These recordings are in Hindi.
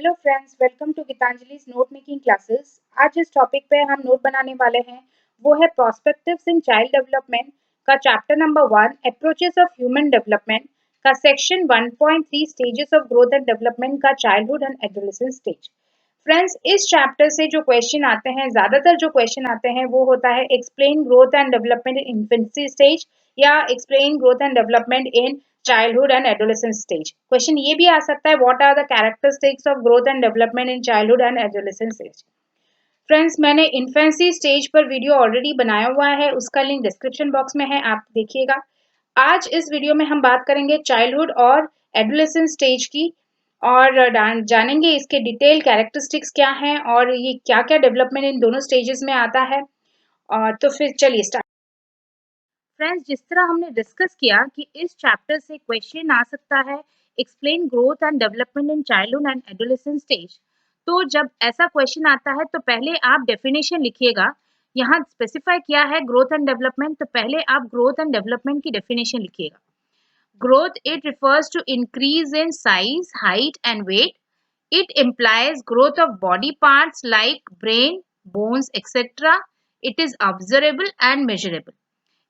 Hello friends, welcome to Geetanjali's note making classes. आज जिस टॉपिक पे हम नोट बनाने वाले हैं वो है प्रोस्पेक्टिव्स इन चाइल्ड डेवलपमेंट का chapter number 1 approaches of human development का section 1.3 stages of growth and development का childhood and adolescence stage. Friends, इस चैप्टर से जो क्वेश्चन आते हैं, ज्यादातर जो क्वेश्चन आते हैं वो होता है explain growth and development in infancy stage या explain growth and development in childhood and adolescence stage. Question ये भी आ सकता है what are the characteristics of growth and development in childhood and adolescence stage. Friends, मैंने इन्फेंसी स्टेज पर वीडियो ऑलरेडी बनाया हुआ है, उसका लिंक डिस्क्रिप्शन बॉक्स में है, आप देखिएगा। आज इस वीडियो में हम बात करेंगे चाइल्डहुड और एडोलेसेंस स्टेज की और जानेंगे इसके डिटेल कैरेक्टरिस्टिक्स क्या हैं और ये क्या क्या डेवलपमेंट इन दोनों स्टेजेस में आता है। तो फिर चलिए स्टार्ट। फ्रेंड्स, जिस तरह हमने डिस्कस किया कि इस चैप्टर से क्वेश्चन आ सकता है explain growth and development in childhood and adolescence stage. तो जब ऐसा क्वेश्चन आता है तो पहले आप डेफिनेशन लिखिएगा। यहाँ स्पेसिफाई किया है ग्रोथ एंड डेवलपमेंट, तो पहले आप ग्रोथ एंड डेवलपमेंट की डेफिनेशन लिखिएगा। Growth, it refers to increase in size, height and weight. It implies growth of body parts like brain, bones, etc. It is observable and measurable.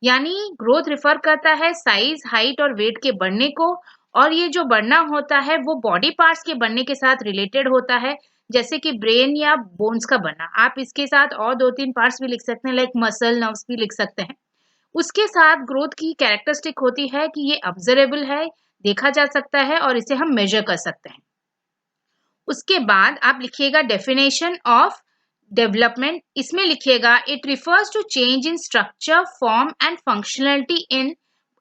यानी ग्रोथ रिफर करता है साइज, हाइट और वेट के बढ़ने को, और ये जो बढ़ना होता है वो बॉडी पार्ट्स के बढ़ने के साथ रिलेटेड होता है, जैसे कि ब्रेन या बोन्स का बनना। आप इसके साथ और 2-3 पार्ट्स भी लिख सकते हैं, लाइक मसल, नर्व्स भी लिख सकते हैं। उसके साथ ग्रोथ की कैरेक्टरिस्टिक होती है कि ये ऑब्जर्वेबल है, देखा जा सकता है और इसे हम मेजर कर सकते हैं। उसके बाद आप लिखिएगा डेफिनेशन ऑफ डेवलपमेंट। इसमें लिखिएगा it refers to change in structure, form and functionality in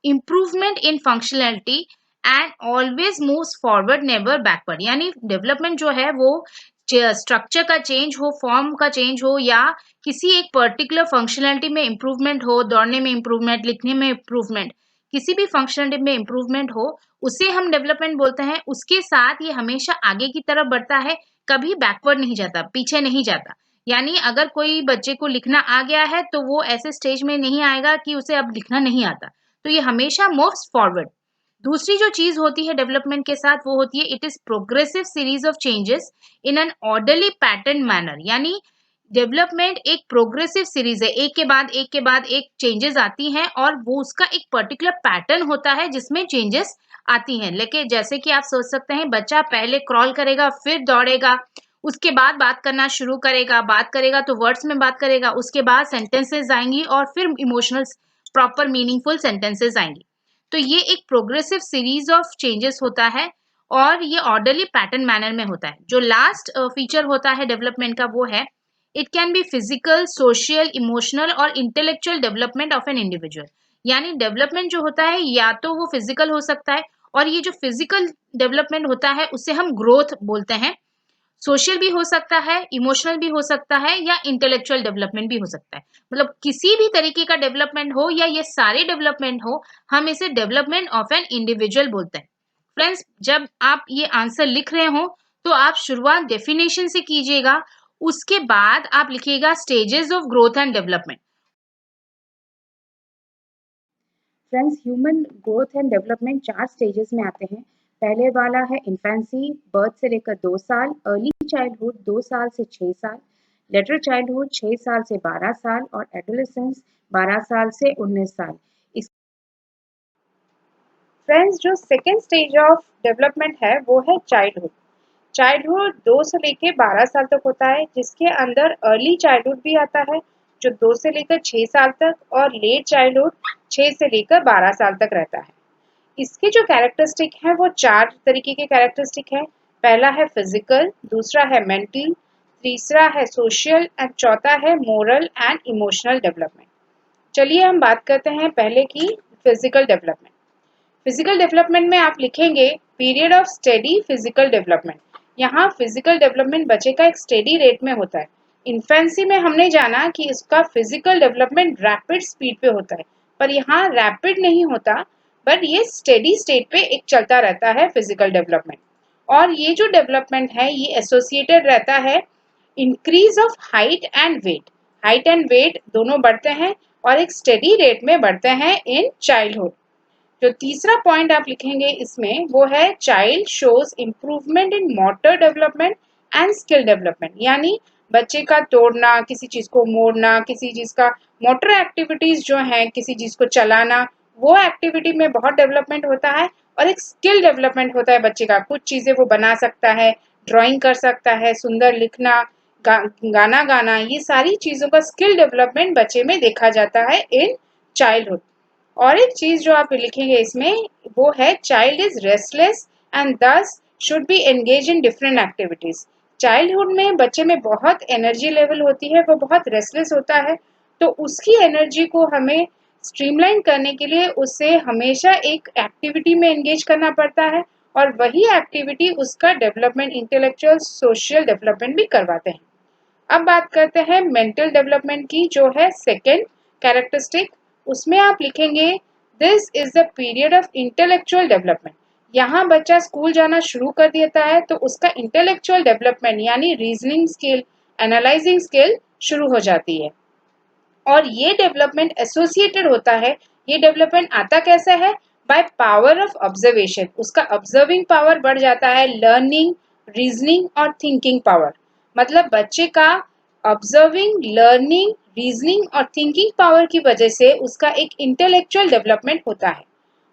improvement in functionality and always moves forward never backward. यानी डेवलपमेंट जो है वो स्ट्रक्चर का चेंज हो, फॉर्म का चेंज हो, या किसी एक पर्टिकुलर फंक्शनलिटी में इम्प्रूवमेंट हो, दौड़ने में इम्प्रूवमेंट, लिखने में इम्प्रूवमेंट, किसी भी फंक्शनलिटी में इम्प्रूवमेंट हो, उसे हम डेवलपमेंट बोलते हैं। उसके साथ ये हमेशा आगे की तरफ बढ़ता है, कभी बैकवर्ड नहीं जाता, पीछे नहीं जाता। यानी अगर कोई बच्चे को लिखना आ गया है तो वो ऐसे स्टेज में नहीं आएगा कि उसे अब लिखना नहीं आता, तो ये हमेशा मूव्स फॉरवर्ड। दूसरी जो चीज होती है डेवलपमेंट के साथ वो होती है it is progressive series of changes in an orderly pattern manner. यानी डेवलपमेंट एक प्रोग्रेसिव सीरीज है, एक के बाद एक चेंजेस आती हैं और वो उसका एक पर्टिकुलर पैटर्न होता है जिसमें चेंजेस आती हैं। लेकिन जैसे कि आप सोच सकते हैं, बच्चा पहले क्रॉल करेगा, फिर दौड़ेगा, उसके बाद बात करना शुरू करेगा, बात करेगा तो वर्ड्स में बात करेगा, उसके बाद सेंटेंसेस आएंगी और फिर इमोशनल प्रॉपर मीनिंगफुल सेंटेंसेस आएंगी। तो ये एक प्रोग्रेसिव सीरीज ऑफ चेंजेस होता है और ये ऑर्डरली पैटर्न मैनर में होता है। जो लास्ट फीचर होता है डेवलपमेंट का वो है it can be physical, social, emotional और intellectual development of an individual. यानी डेवलपमेंट जो होता है या तो वो फिजिकल हो सकता है, और ये जो फिजिकल डेवलपमेंट होता है उसे हम ग्रोथ बोलते हैं। सोशल भी हो सकता है, इमोशनल भी हो सकता है, या इंटेलेक्चुअल डेवलपमेंट भी हो सकता है। मतलब किसी भी तरीके का डेवलपमेंट हो या ये सारे डेवलपमेंट हो, हम इसे डेवलपमेंट ऑफ एन इंडिविजुअल बोलते हैं। फ्रेंड्स, जब आप ये आंसर लिख रहे हो तो आप शुरुआत डेफिनेशन से कीजिएगा, उसके बाद आप लिखिएगा stages of growth and development. Friends, human growth and development 4 stages में आते हैं। पहले वाला है इन्फेंसी, बर्थ से लेकर 2 साल, अर्ली चाइल्डहुड 2 साल से 6 साल, लेटर चाइल्डहुड 6 साल से 12 साल और एडोलेसेंस 12 साल से 19 साल। फ्रेंड्स, जो सेकेंड स्टेज ऑफ डेवलपमेंट है वो है चाइल्डहुड। चाइल्डहुड 2 से लेकर 12 साल तक होता है, जिसके अंदर अर्ली चाइल्डहुड भी आता है जो 2 से लेकर 6 साल तक, और लेट चाइल्डहुड 6 से लेकर 12 साल तक रहता है। इसके जो कैरेक्टरिस्टिक हैं वो 4 तरीके के कैरेक्टरिस्टिक हैं। पहला है फिजिकल, दूसरा है मेंटल, तीसरा है सोशल एंड चौथा है मोरल एंड इमोशनल डेवलपमेंट। चलिए हम बात करते हैं पहले की फिजिकल डेवलपमेंट। फिजिकल डेवलपमेंट में आप लिखेंगे period of steady physical development. यहाँ फिजिकल डेवलपमेंट बच्चे का एक स्टेडी रेट में होता है। इन्फेंसी में हमने जाना कि इसका फिजिकल डेवलपमेंट रैपिड स्पीड पे होता है, पर यहाँ रैपिड नहीं होता, बट ये स्टेडी स्टेट पे एक चलता रहता है फिजिकल डेवलपमेंट। और ये जो डेवलपमेंट है ये एसोसिएटेड रहता है increase of height and weight. Height and weight दोनों बढ़ते हैं और एक स्टेडी रेट में बढ़ते हैं इन चाइल्डहुड। जो तीसरा पॉइंट आप लिखेंगे इसमें वो है child shows improvement in motor development and skill development, यानी बच्चे का तोड़ना, किसी चीज को मोड़ना, किसी चीज का मोटर एक्टिविटीज जो है, किसी चीज को चलाना, वो एक्टिविटी में बहुत डेवलपमेंट होता है। और एक स्किल डेवलपमेंट होता है बच्चे का, कुछ चीजें वो बना सकता है, ड्राइंग कर सकता है, सुंदर लिखना, गाना गाना, ये सारी चीजों का स्किल डेवलपमेंट बच्चे में देखा जाता है इन चाइल्डहुड। और एक चीज जो आप लिखेंगे इसमें वो है चाइल्ड इज रेस्टलेस एंड दस should be engage in different activities. Childhood में बच्चे में बहुत एनर्जी लेवल होती है, वो बहुत रेस्टलेस होता है, तो उसकी एनर्जी को हमें स्ट्रीमलाइन करने के लिए उसे हमेशा एक एक्टिविटी में एंगेज करना पड़ता है, और वही एक्टिविटी उसका डेवलपमेंट, इंटेलेक्चुअल सोशल डेवलपमेंट भी करवाते हैं। अब बात करते हैं मेंटल डेवलपमेंट की, जो है सेकेंड कैरेक्टरिस्टिक। उसमें आप लिखेंगे this is the period of intellectual development. यहाँ बच्चा स्कूल जाना शुरू कर देता है तो उसका इंटेलेक्चुअल डेवलपमेंट यानी रीजनिंग स्किल, एनालाइजिंग स्किल शुरू हो जाती है। और ये डेवलपमेंट एसोसिएटेड होता है, ये डेवलपमेंट आता कैसा है, बाय पावर ऑफ ऑब्जर्वेशन। उसका ऑब्जर्विंग पावर बढ़ जाता है, लर्निंग, रीजनिंग और थिंकिंग पावर। मतलब बच्चे का ऑब्जर्विंग, लर्निंग, रीजनिंग और थिंकिंग पावर की वजह से उसका एक इंटेलेक्चुअल डेवलपमेंट होता है।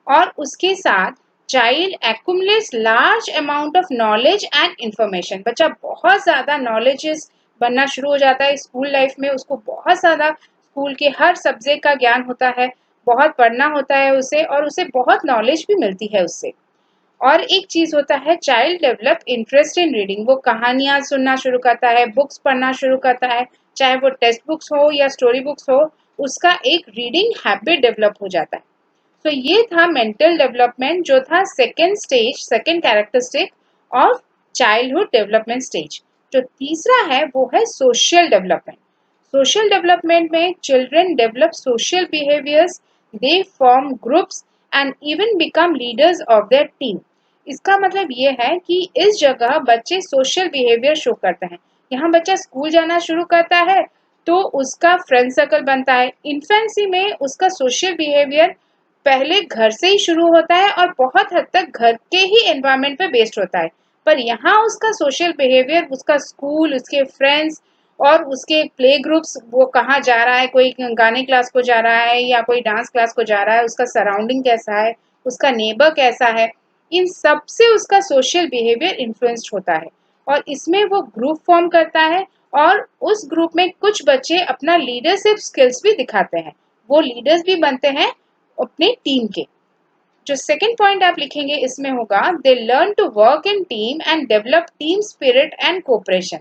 और उसके साथ child accumulates large amount of knowledge and information. बच्चा बहुत ज़्यादा नॉलेजेस बनना शुरू हो जाता है स्कूल लाइफ में, उसको बहुत ज़्यादा स्कूल के हर सब्जेक्ट का ज्ञान होता है, बहुत पढ़ना होता है उसे, और उसे बहुत नॉलेज भी मिलती है उससे। और एक चीज होता है child develop interest in reading. वो कहानियां सुनना शुरू करता है, बुक्स पढ़ना शुरू करता है, चाहे वो टेक्स्ट बुक्स हो या स्टोरी बुक्स हो, उसका एक रीडिंग हैबिट डेवलप हो जाता है। तो ये था मेंटल डेवलपमेंट, जो था second stage, second characteristic of childhood development stage. जो तीसरा है वो है सोशल डेवलपमेंट। सोशल डेवलपमेंट में children develop social behaviours, they form groups and even become leaders of their team. इसका मतलब ये है कि इस जगह बच्चे सोशल बिहेवियर शो करते हैं। यहाँ बच्चा स्कूल जाना शुरू करता है तो उसका फ्रेंड सर्कल बनता है। इन्फेंसी में उसका सोशल बिहेवियर पहले घर से ही शुरू होता है और बहुत हद तक घर के ही एनवायरनमेंट पे बेस्ड होता है, पर यहाँ उसका सोशल बिहेवियर, उसका स्कूल, उसके फ्रेंड्स और उसके प्ले ग्रुप्स, वो कहाँ जा रहा है, कोई गाने क्लास को जा रहा है या कोई डांस क्लास को जा रहा है, उसका सराउंडिंग कैसा है, उसका नेबर कैसा है, इन सब से उसका सोशल बिहेवियर इन्फ्लुएंस्ड होता है। और इसमें वो ग्रुप फॉर्म करता है और उस ग्रुप में कुछ बच्चे अपना लीडरशिप स्किल्स भी दिखाते हैं, वो लीडर्स भी बनते हैं अपने टीम के। जो सेकंड पॉइंट आप लिखेंगे इसमें होगा they learn to work in team and develop team spirit and cooperation.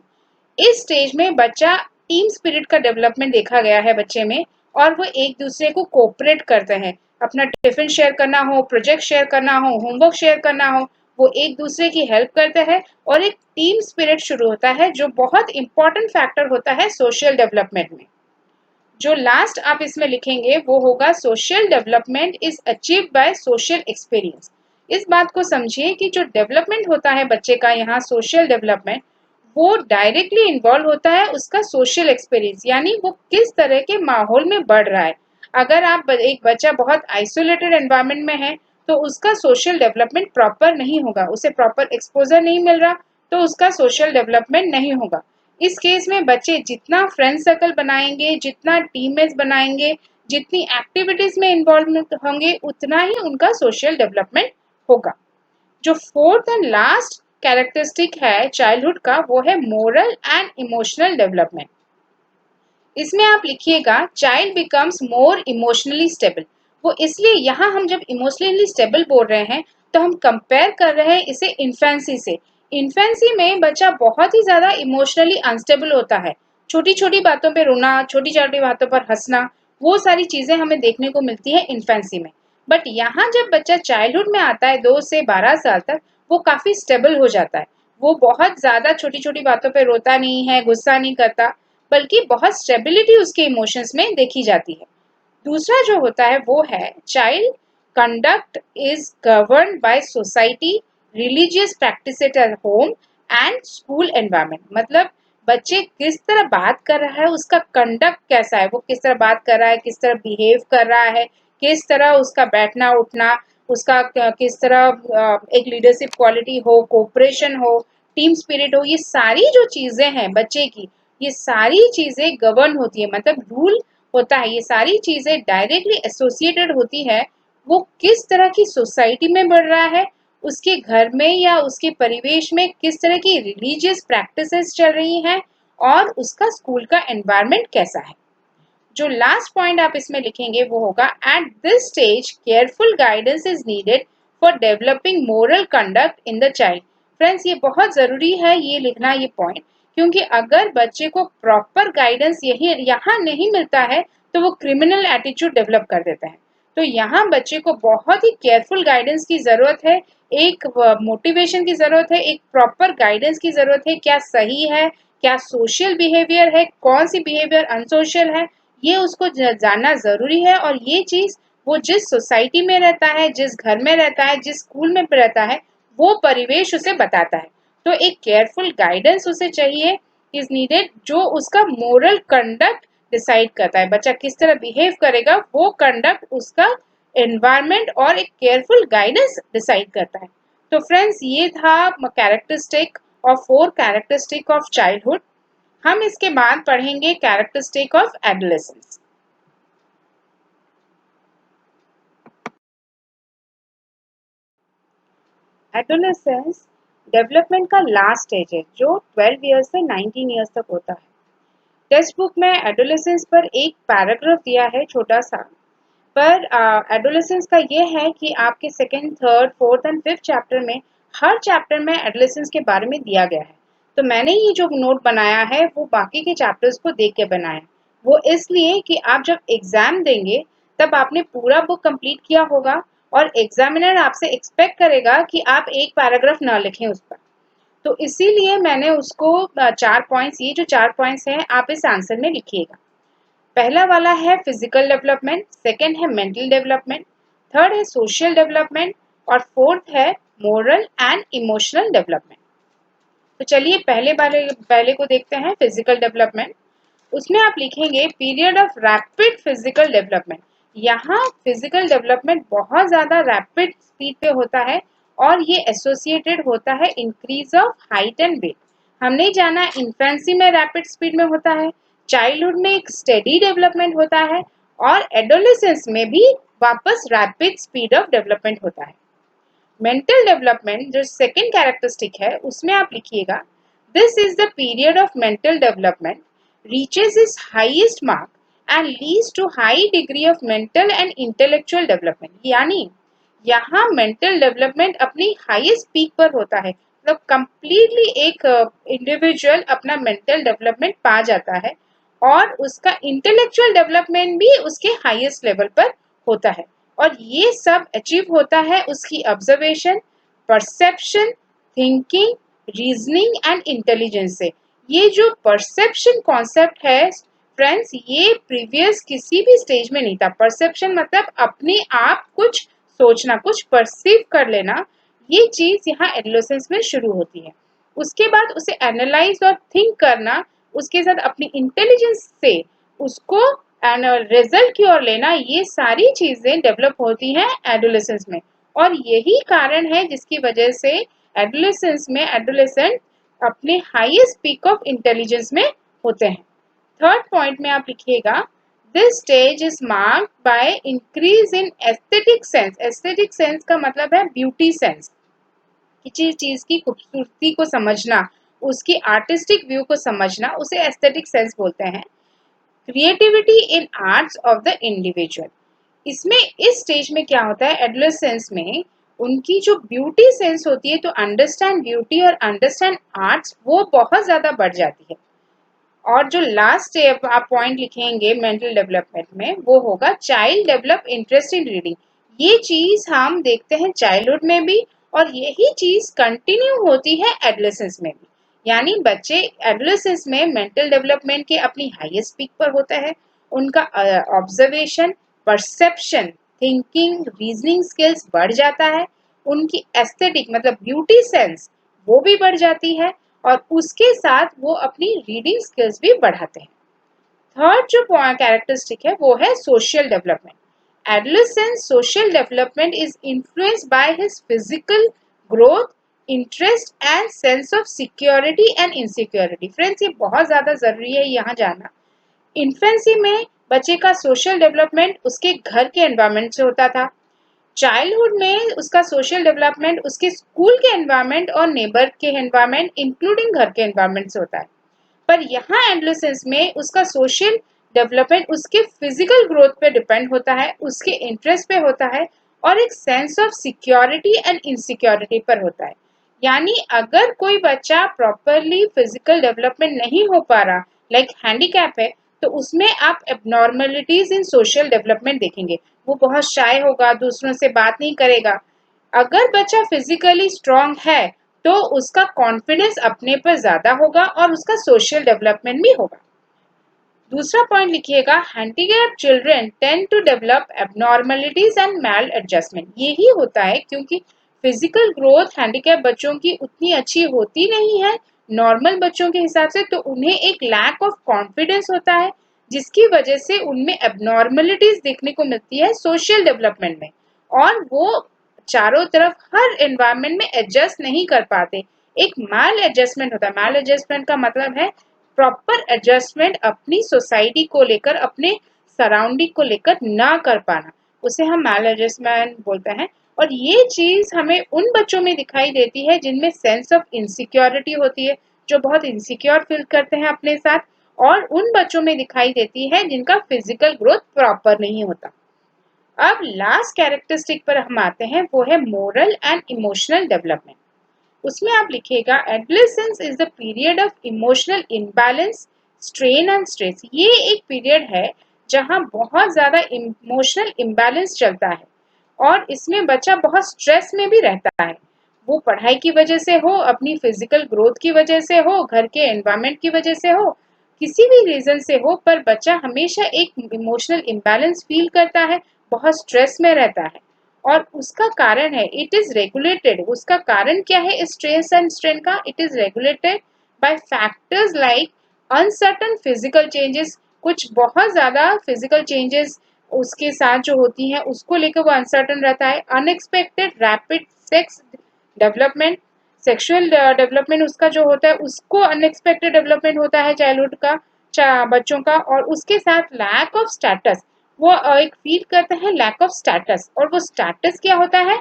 इस स्टेज में बच्चा टीम स्पिरिट का डेवलपमेंट देखा गया है बच्चे में, और वो एक दूसरे को कोऑपरेट करते हैं। अपना टिफिन शेयर करना हो, प्रोजेक्ट शेयर करना हो, होमवर्क शेयर करना हो, वो एक दूसरे की हेल्प करते हैं और एक टीम स्पिरिट शुरू होता है, जो बहुत इंपॉर्टेंट फैक्टर होता है सोशल डेवलपमेंट में। जो लास्ट आप इसमें लिखेंगे वो होगा social development is achieved by social experience. इस बात को समझिए कि जो डेवलपमेंट होता है बच्चे का, यहाँ सोशल डेवलपमेंट, वो डायरेक्टली इन्वॉल्व होता है उसका सोशल एक्सपीरियंस, यानी वो किस तरह के माहौल में बढ़ रहा है। अगर आप एक बच्चा बहुत आइसोलेटेड एनवायरनमेंट में है तो उसका सोशल डेवलपमेंट प्रॉपर नहीं होगा, उसे प्रॉपर एक्सपोजर नहीं मिल रहा तो उसका सोशल डेवलपमेंट नहीं होगा। इस केस में बच्चे जितना फ्रेंड सर्कल बनाएंगे, जितना टीममेट्स बनाएंगे, जितनी एक्टिविटीज में इन्वॉल्वमेंट होंगे, उतना ही उनका सोशल डेवलपमेंट होगा। जो फोर्थ एंड लास्ट कैरेक्टरिस्टिक है चाइल्डहुड का वो है मोरल एंड इमोशनल डेवलपमेंट। इसमें आप लिखिएगा child becomes more emotionally stable. वो इसलिए यहाँ हम जब इमोशनली स्टेबल बोल रहे हैं तो हम कंपेयर कर रहे हैं इसे इन्फेंसी से। इन्फेंसी में बच्चा बहुत ही ज्यादा इमोशनली अनस्टेबल होता है, छोटी छोटी बातों पे रोना, छोटी छोटी बातों पर हंसना, वो सारी चीजें हमें देखने को मिलती है इन्फेंसी में। बट यहाँ जब बच्चा चाइल्डहुड में आता है 2 से 12 साल तक, वो काफी स्टेबल हो जाता है। वो बहुत ज्यादा छोटी छोटी बातों पे रोता नहीं है, गुस्सा नहीं करता, बल्कि बहुत स्टेबिलिटी उसके इमोशंस में देखी जाती है। दूसरा जो होता है वो है child conduct is governed by society, religious practice at home and school environment. मतलब बच्चे किस तरह बात कर रहा है, उसका कंडक्ट कैसा है, वो किस तरह बात कर रहा है, किस तरह बिहेव कर रहा है, किस तरह उसका बैठना उठना, उसका किस तरह एक लीडरशिप क्वालिटी हो, कोऑपरेशन हो, टीम स्पिरिट हो, ये सारी जो चीजें हैं बच्चे की, ये सारी चीजें गवर्न होती है, मतलब रूल होता है, ये सारी चीजें डायरेक्टली एसोसिएटेड होती है वो किस तरह की सोसाइटी में बढ़ रहा है, उसके घर में या उसके परिवेश में किस तरह की रिलीजियस प्रैक्टिसेस चल रही हैं, और उसका स्कूल का एनवायरनमेंट कैसा है। जो लास्ट पॉइंट आप इसमें लिखेंगे वो होगा, at this stage careful guidance is needed for developing moral conduct in the child. Friends, ये बहुत जरूरी है ये लिखना, ये पॉइंट, क्योंकि अगर बच्चे को प्रॉपर गाइडेंस यही यहाँ नहीं मिलता है तो वो क्रिमिनल एटीट्यूड डेवलप कर देता है। तो यहाँ बच्चे को बहुत ही केयरफुल गाइडेंस की जरूरत है, एक मोटिवेशन की जरूरत है, एक प्रॉपर गाइडेंस की जरूरत है, क्या सही है, क्या सोशल बिहेवियर है, कौन सी बिहेवियर अनसोशल है, ये उसको जानना जरूरी है। और ये चीज वो जिस सोसाइटी में रहता है, जिस घर में रहता है, जिस स्कूल में रहता है, वो परिवेश उसे बताता है। तो एक केयरफुल गाइडेंस उसे चाहिए, इज नीडेड, जो उसका मोरल कंडक्ट डिसाइड करता है, बच्चा किस तरह बिहेव करेगा, वो कंडक्ट उसका एनवायरमेंट और एक केयरफुल गाइडेंस डिसाइड करता है। तो फ्रेंड्स, ये था कैरेक्टरिस्टिक और 4 कैरेक्टरिस्टिक ऑफ चाइल्डहुड। हम इसके बाद पढ़ेंगे characteristic of adolescence. Adolescence development का लास्ट स्टेज है जो 12 ईयर्स से 19 ईयर्स तक होता है। टेक्स्ट बुक में एडोलेसेंस पर एक पैराग्राफ दिया है छोटा सा, पर एडोलेसेंस का ये है कि आपके second, third, fourth and fifth chapter में हर चैप्टर में एडोलेसेंस के बारे में दिया गया है। तो मैंने ये जो नोट बनाया है वो बाकी के चैप्टर्स को देख के बनाया, वो इसलिए कि आप जब एग्जाम देंगे तब आपने पूरा बुक कंप्लीट किया होगा और एग्जामिनर आपसे एक्सपेक्ट करेगा कि आप एक पैराग्राफ ना लिखें उस पर। तो इसीलिए मैंने उसको 4 पॉइंट्स, ये जो 4 पॉइंट्स हैं आप इस आंसर में लिखिएगा। पहला वाला है फिजिकल डेवलपमेंट, सेकंड है मेंटल डेवलपमेंट, थर्ड है सोशल डेवलपमेंट और फोर्थ है मोरल एंड इमोशनल डेवलपमेंट। तो चलिए पहले को देखते हैं, फिजिकल डेवलपमेंट। उसमें आप लिखेंगे period of rapid physical development. यहाँ फिजिकल डेवलपमेंट बहुत ज्यादा रैपिड स्पीड पे होता है और ये एसोसिएटेड होता है increase of height and weight. हमने जाना इन्फेंसी में रैपिड स्पीड में होता है, चाइल्डहुड में एक स्टेडी डेवलपमेंट होता है और एडोलेसेंस में भी वापस रैपिड स्पीड ऑफ डेवलपमेंट होता है। मेंटल डेवलपमेंट जो सेकेंड कैरेक्टरिस्टिक है उसमें आप लिखिएगा, this is the period of mental development reaches its highest mark and leads to high degree of mental and intellectual development। यानी यहाँ मेंटल डेवलपमेंट अपनी हाईएस्ट पीक पर होता है, मतलब कंप्लीटली एक इंडिविजुअल अपना मेंटल डेवलपमेंट पा जाता है और उसका इंटेलेक्चुअल डेवलपमेंट भी उसके हाईएस्ट लेवल पर होता है। और ये सब अचीव होता है उसकी observation, perception, thinking, reasoning and intelligence से। ये जो परसेप्शन कॉन्सेप्ट है फ्रेंड्स, ये प्रीवियस किसी भी स्टेज में नहीं था। परसेप्शन मतलब अपने आप कुछ सोचना, कुछ परसीव कर लेना, ये चीज यहाँ एडोलेसेंस में शुरू होती है। उसके बाद उसे एनालाइज और थिंक करना, उसके साथ अपनी इंटेलिजेंस से उसको रिजल्ट की ओर लेना, ये सारी चीजें डेवलप होती हैं एडोलेसेंस में। और यही कारण है जिसकी वजह से एडोलेसेंस में एडोलेसेंट अपने हाईएस्ट पीक ऑफ इंटेलिजेंस में होते हैं। थर्ड पॉइंट में आप लिखिएगा, this stage is marked by increase in aesthetic sense. Aesthetic sense का मतलब है ब्यूटी सेंस, किसी चीज की खूबसूरती को समझना, उसकी आर्टिस्टिक व्यू को समझना, उसे एस्थेटिक सेंस बोलते हैं। Creativity in arts of the individual, इसमें इस स्टेज में क्या होता है एडोलेसेंस में, उनकी जो ब्यूटी सेंस होती है, तो अंडरस्टैंड ब्यूटी और अंडरस्टैंड आर्ट्स वो बहुत ज्यादा बढ़ जाती है। और जो लास्ट आप पॉइंट लिखेंगे मेंटल डेवलपमेंट में वो होगा child develop interest in reading. ये चीज हम देखते हैं चाइल्डहुड में भी और यही चीज कंटिन्यू होती है एडोलेसेंस में भी। यानी बच्चे एडोलेसेंस में मेंटल डेवलपमेंट के अपनी हाईएस्ट पीक पर होता है, उनका observation, perception, thinking, reasoning skills बढ़ जाता है, उनकी एस्थेटिक मतलब ब्यूटी सेंस वो भी बढ़ जाती है और उसके साथ वो अपनी रीडिंग स्किल्स भी बढ़ाते हैं। थर्ड जो कैरेक्टरिस्टिक है वो है social development. adolescent social development is influenced by his physical growth, interest and sense of security and insecurity. Friends ये बहुत ज़्यादा ज़रूरी है यहाँ जानना। इन्फेंसी में बच्चे का सोशल डेवलपमेंट उसके घर के एनवायरनमेंट से होता था। चाइल्डहुड में उसका सोशल डेवलपमेंट उसके स्कूल के एनवायरनमेंट और नेबर के एनवायरनमेंट इंक्लूडिंग घर के एनवायरनमेंट से होता है। पर यहाँ एडोलेसेंस में उसका सोशल डेवलपमेंट उसके फिजिकल ग्रोथ पे डिपेंड होता है, उसके इंटरेस्ट पे होता है और एक sense of security and insecurity पर होता है। यानी अगर कोई बच्चा प्रॉपरली फिजिकल डेवलपमेंट नहीं हो पा रहा, लाइक हैंडीकैप है, तो उसमें आप एबनॉर्मलिटीज इन सोशल डेवलपमेंट देखेंगे। वो बहुत शाय होगा, दूसरों से बात नहीं करेगा। अगर बच्चा फिजिकली स्ट्रांग है तो उसका कॉन्फिडेंस अपने पर ज्यादा होगा और उसका सोशल डेवलपमेंट भी होगा। दूसरा पॉइंट लिखिएगा, handicap children tend to develop abnormalities and maladjustment. यही होता है क्योंकि फिजिकल ग्रोथ हैंडीकैप बच्चों की उतनी अच्छी होती नहीं है नॉर्मल बच्चों के हिसाब से, तो उन्हें एक लैक ऑफ कॉन्फिडेंस होता है जिसकी वजह से उनमें एबनॉर्मलिटीज देखने को मिलती है सोशल डेवलपमेंट में, और वो चारों तरफ हर एनवायरनमेंट में एडजस्ट नहीं कर पाते। एक मैल एडजस्टमेंट होता है। मैल एडजस्टमेंट का मतलब है प्रॉपर एडजस्टमेंट अपनी सोसाइटी को लेकर, अपने सराउंडिंग को लेकर ना कर पाना, उसे हम मैल एडजस्टमेंट बोलते हैं। और ये चीज हमें उन बच्चों में दिखाई देती है जिनमें सेंस ऑफ इनसिक्योरिटी होती है, जो बहुत इनसिक्योर फील करते हैं अपने साथ, और उन बच्चों में दिखाई देती है जिनका फिजिकल ग्रोथ प्रॉपर नहीं होता। अब लास्ट कैरेक्टरिस्टिक पर हम आते हैं, वो है मोरल एंड इमोशनल डेवलपमेंट। उसमें आप लिखिएगा, adolescence is the period of emotional imbalance, strain and stress. ये एक पीरियड है जहां बहुत ज्यादा इमोशनल इम्बैलेंस चलता है और इसमें बच्चा बहुत स्ट्रेस में भी रहता है। वो पढ़ाई की वजह से हो, अपनी फिजिकल ग्रोथ की वजह से हो, घर के एनवायरनमेंट की वजह से हो, किसी भी रीजन से हो, पर बच्चा हमेशा एक इमोशनल इम्बैलेंस फील करता है, बहुत स्ट्रेस में रहता है। और उसका कारण है, इट इज रेगुलेटेड। उसका कारण क्या है स्ट्रेस एंड स्ट्रेन का? It is regulated by factors like uncertain physical changes. कुछ बहुत ज्यादा फिजिकल चेंजेस उसके साथ जो होती हैं उसको लेकर वो अनसर्टन रहता है। Unexpected rapid sex development, sexual development उसका जो होता है उसको अनएक्सपेक्टेड डेवलपमेंट होता है चाइल्डहुड का, बच्चों का। और उसके साथ लैक ऑफ स्टेटस, वो एक फील करते हैं लैक ऑफ स्टेटस। और वो स्टेटस क्या होता है?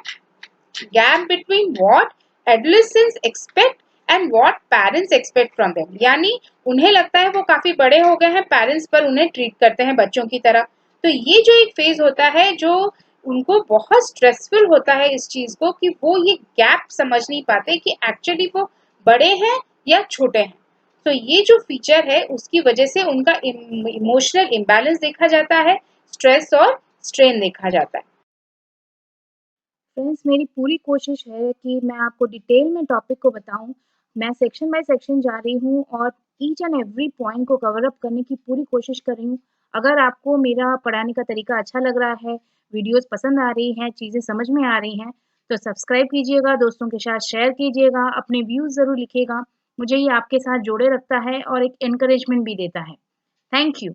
Gap between what adolescents expect and what parents expect from them. यानी उन्हें लगता है वो काफी बड़े हो गए हैं, पेरेंट्स पर उन्हें ट्रीट करते हैं बच्चों की तरह। तो ये जो एक फेज होता है जो उनको बहुत स्ट्रेसफुल होता है इस चीज को, कि वो ये गैप समझ नहीं पाते कि एक्चुअली वो बड़े हैं या छोटे हैं। तो ये जो फीचर है उसकी वजह से उनका इमोशनल इम्बैलेंस देखा जाता है, स्ट्रेस और स्ट्रेन देखा जाता है। फ्रेंड्स, मेरी पूरी कोशिश है कि मैं आपको डिटेल में टॉपिक को बताऊं। मैं सेक्शन बाय सेक्शन जा रही हूं और ईच एंड एवरी पॉइंट को कवर अप करने की पूरी कोशिश कर रही हूं। अगर आपको मेरा पढ़ाने का तरीका अच्छा लग रहा है, वीडियोस पसंद आ रही हैं, चीज़ें समझ में आ रही हैं, तो सब्सक्राइब कीजिएगा, दोस्तों के साथ शेयर कीजिएगा, अपने व्यूज़ ज़रूर लिखिएगा। मुझे ये आपके साथ जोड़े रखता है और एक एनकरेजमेंट भी देता है। Thank you.